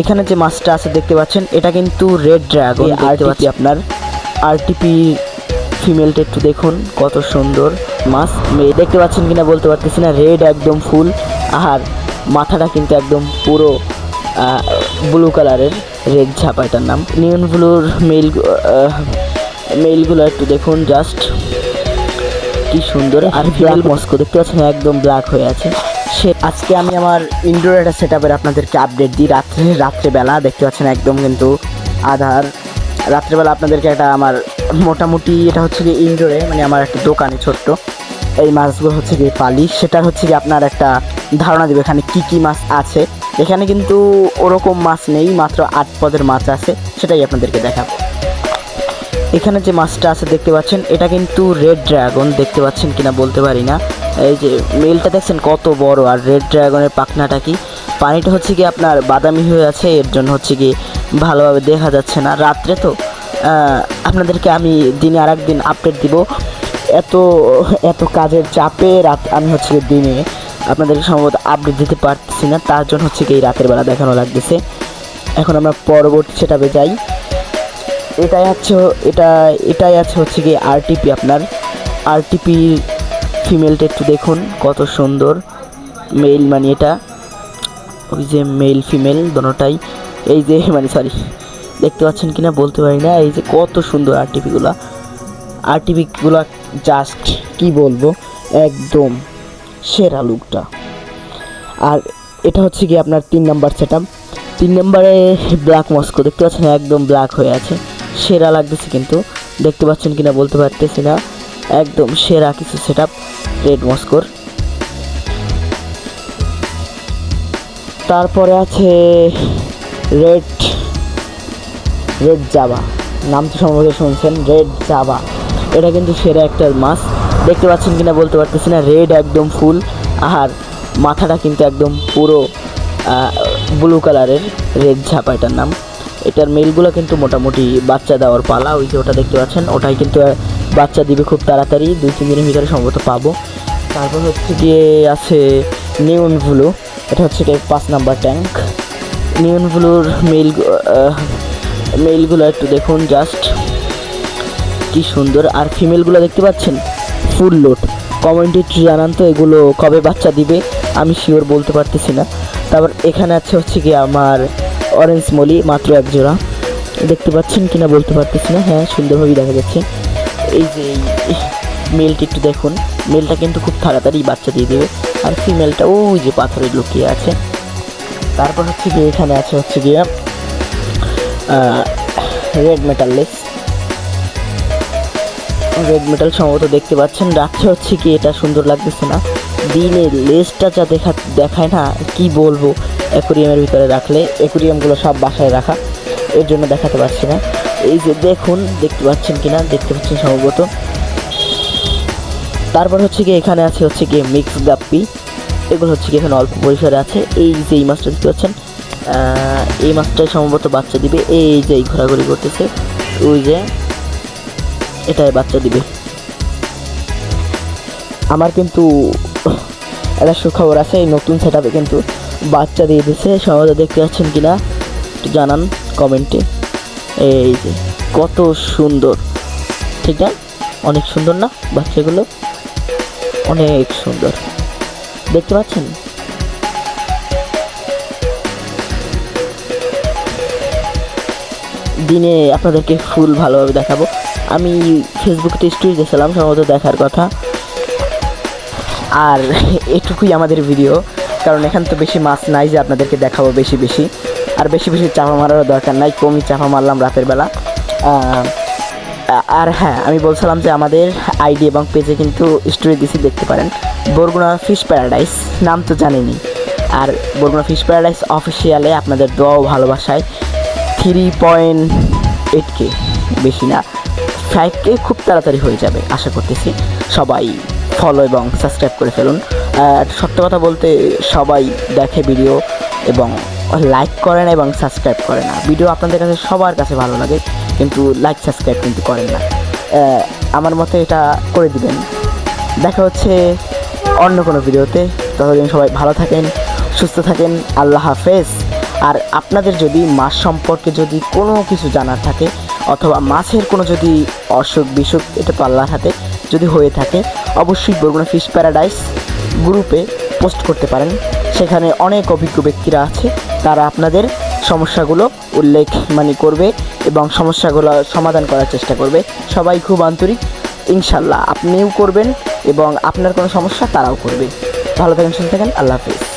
এখানে যে মাছটা আছে দেখতে পাচ্ছেন, এটা কিন্তু রেড ড্রাগন দেখতে পাচ্ছি। আপনার আরটিপি ফিমেলটা একটু দেখুন কত সুন্দর মাছ। দেখতে পাচ্ছেন কিনা বলতে পারতেছি না, রেড একদম ফুল, আর মাথাটা কিন্তু একদম পুরো ব্লু কালারের, রেড ঝাপা এটার নাম। নিয়ন ব্লুর মেলগুলো একটু দেখুন জাস্ট কি সুন্দর। আর ফিমেল মস্কো দেখতে পাচ্ছেন একদম ব্ল্যাক হয়ে আছে। আজকে আমি আমার ইনডোর একটা সেট আপের আপনাদেরকে আপডেট দিই। রাত্রেবেলা দেখতে পাচ্ছেন একদম কিন্তু আধার, রাত্রেবেলা আপনাদেরকে একটা আমার মোটামুটি এটা হচ্ছে কি ইনডোরে, মানে আমার একটা দোকানে ছোট্ট এই মাছগুলো হচ্ছে কি পালি, সেটা হচ্ছে কি আপনার একটা ধারণা দেবে এখানে কি কি মাছ আছে। এখানে কিন্তু ওরকম মাছ নেই, মাত্র 8 পদের মাছ আছে, সেটাই আপনাদেরকে দেখাবো। এখানে যে মাছটা আছে দেখতে পাচ্ছেন, এটা কিন্তু রেড ড্রাগন দেখতে পাচ্ছেন কিনা বলতে পারি না। এই যে মেলটা দেখছেন কত বড়, আর রেড ড্রাগনের পাখনাটা কি, পানিটা হচ্ছে কি আপনার বাদামি হয়ে আছে, এর জন্য হচ্ছে কি ভালোভাবে দেখা যাচ্ছে না। রাত্রে তো আপনাদেরকে আমি দিনে আর একদিন আপডেট দিব। এত এত কাজের চাপে আমি হচ্ছে কি দিনে আপনাদেরকে সম্ভবত আপডেট দিতে পারতেছি না, তার জন্য হচ্ছে কি এই রাতের বেলা দেখানো লাগতেছে। এখন আমরা পরবর্তী সেটআপে যাই। এটাই আছে হচ্ছে কি আরটিপি, আপনার আরটিপি ফিমেলটা একটু দেখুন কত সুন্দর মেল, মানে এটা ওই যে মেল ফিমেল দোনোটাই, এই যে মানে সরি দেখতে পাচ্ছেন কিনা বলতে পারি না। এই যে কত সুন্দর আরটিপিগুলো জাস্ট কি বলবো, একদম সেরা লুকটা। আর এটা হচ্ছে কি আপনার 3 নাম্বার সেটআপ। 3 নম্বরে ব্ল্যাক মস্কো দেখতে পাচ্ছেন একদম ব্ল্যাক হয়ে আছে, সেরা লাগতেছে কিন্তু, দেখতে পাচ্ছেন কিনা বলতে পারতেছি না, একদম সেরা কিছু সেটআপ রেড মস্কোর। তারপরে আছে রেড জাভা, নাম তো সম্ভবত শুনছেন, রেড জাভা। এটা কিন্তু সেরা একটা মাছ, দেখতে পাচ্ছেন কিনা বলতে পারতেছি না, রেড একদম ফুল, আর মাথাটা কিন্তু একদম পুরো ব্লু কালারের, রেড ঝাপা এটার নাম। এটার মেলগুলো কিন্তু মোটামুটি বাচ্চা দেওয়ার পালা, ওই যে ওটা দেখতে পাচ্ছেন, ওটাই কিন্তু বাচ্চা দিবে খুব তাড়াতাড়ি, 2-3 দিনের ভিতরে সম্ভবত পাবো। তারপর হচ্ছে গিয়ে আছে নিয়ন ব্লু, এটা হচ্ছে গিয়ে 5 নাম্বার ট্যাঙ্ক। নিয়ন ব্লুর মেলগুলো একটু দেখুন জাস্ট কি সুন্দর। আর ফিমেলগুলো দেখতে পাচ্ছেন ফুল লোড। কমেন্টে একটু জানান তো এগুলো কবে বাচ্চা দিবে, আমি শিওর বলতে পারতেছি না। তারপর এখানে আছে হচ্ছে কি আমার অরেঞ্জ মলি, মাত্র 1 জোড়া, দেখতে পাচ্ছেন কিনা বলতে পারতেছি না, হ্যাঁ সুন্দরভাবেই দেখা যাচ্ছে। এই যে মেলটি একটু দেখুন, মেলটা কিন্তু খুব তাড়াতাড়ি বাচ্চা দিয়ে দেবে, আর ফিমেলটা ওই যে পাথরে লুকিয়ে আছে। তারপর হচ্ছে গিয়ে এখানে আছে হচ্ছে গিয়ে রেড মেটাল সম্ভবত দেখতে পাচ্ছেন। রাত্রে হচ্ছে কি এটা সুন্দর লাগতেছে না, দিনে লেজটা যা দেখায় না, কি বলবো। অ্যাকোরিয়ামের ভিতরে রাখলে, অ্যাকোরিয়ামগুলো সব বাসায় রাখা, এর জন্য দেখাতে পারছি না। এই যে দেখুন, দেখতে পাচ্ছেন কিনা, দেখতে পাচ্ছেন সম্ভবত। তারপর হচ্ছে কি এখানে আছে হচ্ছে গিয়ে মিক্স গাপ্পি, এগুলো হচ্ছে কি এখানে অল্প পরিসরে আছে। এই যে এই মাছটা দেখতে পাচ্ছেন, এই মাছটাই সম্ভবত বাচ্চা দিবে, এই যে ঘোরাঘুরি করতেছে, ওই যে এটাই বাচ্চা দিবে। আমার কিন্তু একটা সুখবর আছে, এই নতুন সেটআপে কিন্তু বাচ্চা দিয়ে দিচ্ছে, সম্ভবত দেখতে পাচ্ছেন কিনা একটু জানান কমেন্টে। এই যে কত সুন্দর, ঠিক না? অনেক সুন্দর না বাচ্চাগুলো, অনেক সুন্দর দেখতে পাচ্ছেন। দিনে আপনাদেরকে ফুল ভালোভাবে দেখাবো। আমি ফেসবুকে স্টোরি দিয়েছিলাম, সম্ভবত দেখার কথা। আর এটুকুই আমাদের ভিডিও, কারণ এখানে তো বেশি মাছ নাই যে আপনাদেরকে দেখাবো বেশি, আর বেশি চাপা মারারও দরকার নাই, কমই চাপা মারলাম রাতের বেলা। আর হ্যাঁ, আমি বলছিলাম যে আমাদের আইডি এবং পেজে কিন্তু স্টোরি দিছি, দেখতে পারেন। বরগুনা ফিশ প্যারাডাইস নাম তো জানেনই, আর বরগুনা ফিশ প্যারাডাইস অফিসিয়ালে আপনাদের দোয়া ও ভালোবাসায় 3.8K, বেশি না 5K খুব তাড়াতাড়ি হয়ে যাবে আশা করতেছি। সবাই ফলো এবং সাবস্ক্রাইব করে ফেলুন। সত্য কথা বলতে সবাই দেখে ভিডিও এবং লাইক করেন এবং সাবস্ক্রাইব করে না। ভিডিও আপনাদের কাছে সবার কাছে ভালো লাগে, কিন্তু লাইক সাবস্ক্রাইব কিন্তু করেন না। আমার মতে এটা করে দিবেন। দেখা হচ্ছে অন্য কোনো ভিডিওতে, ততদিন সবাই ভালো থাকেন, সুস্থ থাকেন। আল্লাহ হাফেজ। আর আপনাদের যদি মাছ সম্পর্কে যদি কোনো কিছু জানার থাকে অথবা মাছের কোনো যদি অসুখ বিসুখ, এটা তো আল্লাহর হাতে, যদি হয়ে থাকে অবশ্যই বরগুনা ফিশ প্যারাডাইস গ্রুপে পোস্ট করতে পারেন। সেখানে অনেক অভিজ্ঞ ব্যক্তিরা আছে, তারা আপনাদের সমস্যাগুলো উল্লেখ করবে এবং সমস্যাগুলো সমাধান করার চেষ্টা করবে। সবাই খুব আন্তরিক, ইনশাল্লাহ আপনিও করবেন এবং আপনার কোনো সমস্যা তারাও করবে। ভালো থাকেন, সুস্থ থাকেন, আল্লাহ হাফিজ।